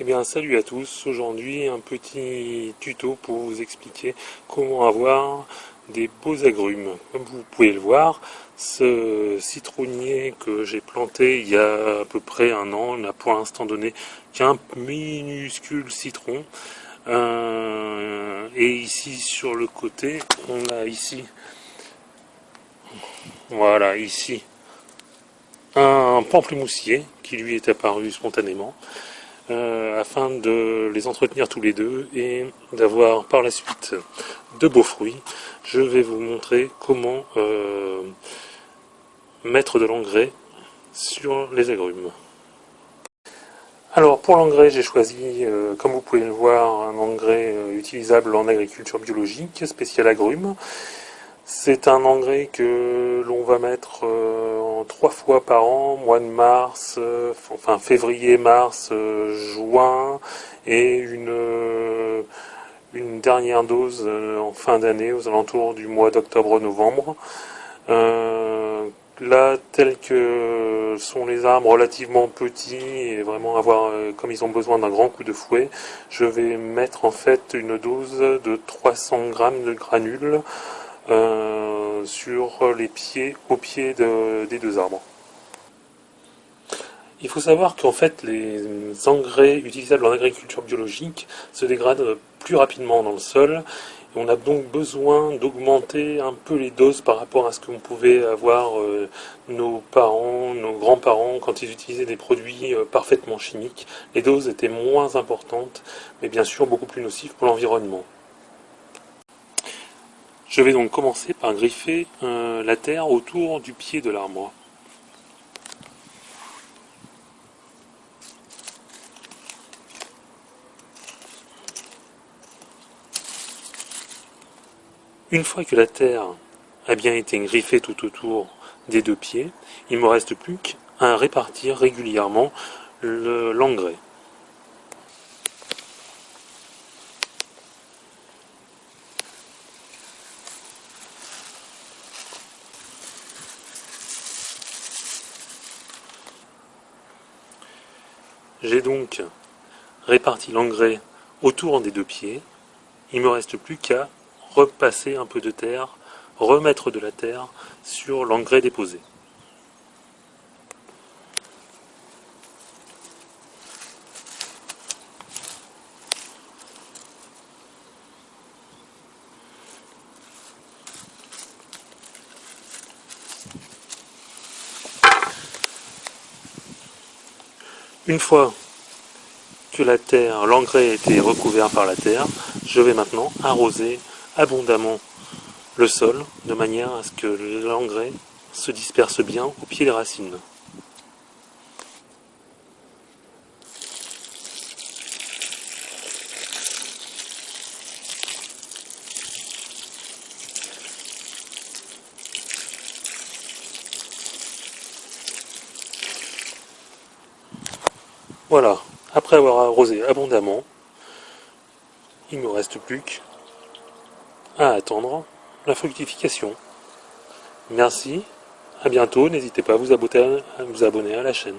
Eh bien, salut à tous. Aujourd'hui, un petit tuto pour vous expliquer comment avoir des beaux agrumes. Comme vous pouvez le voir, ce citronnier que j'ai planté il y a à peu près un an n'a pour l'instant donné qu'un minuscule citron. Et ici, sur le côté, on a ici, voilà, ici, un pamplemoussier qui lui est apparu spontanément. Afin de les entretenir tous les deux et d'avoir par la suite de beaux fruits, je vais vous montrer comment mettre de l'engrais sur les agrumes. Alors pour l'engrais, j'ai choisi, comme vous pouvez le voir, un engrais utilisable en agriculture biologique, spécial agrumes. C'est un engrais que l'on va mettre en 3 fois par an, mois de mars, enfin février, mars, juin, et une dernière dose en fin d'année, aux alentours du mois d'octobre-novembre. Là, tels que sont les arbres relativement petits et vraiment avoir, comme ils ont besoin d'un grand coup de fouet, je vais mettre en fait une dose de 300 grammes de granules sur les pieds, au pied des deux arbres. Il faut savoir qu'en fait les engrais utilisables en agriculture biologique se dégradent plus rapidement dans le sol. On a donc besoin d'augmenter un peu les doses par rapport à ce que pouvaient avoir nos parents, nos grands-parents quand ils utilisaient des produits parfaitement chimiques. Les doses étaient moins importantes, mais bien sûr beaucoup plus nocives pour l'environnement. Je vais donc commencer par griffer la terre autour du pied de l'arbre. Une fois que la terre a bien été griffée tout autour des deux pieds, il ne me reste plus qu'à répartir régulièrement l'engrais. J'ai donc réparti l'engrais autour des deux pieds. Il ne me reste plus qu'à repasser un peu de terre, remettre de la terre sur l'engrais déposé. Une fois que l'engrais a été recouvert par la terre, je vais maintenant arroser abondamment le sol de manière à ce que l'engrais se disperse bien au pied des racines. Voilà, après avoir arrosé abondamment, il ne me reste plus qu'à attendre la fructification. Merci, à bientôt, n'hésitez pas à vous abonner à la chaîne.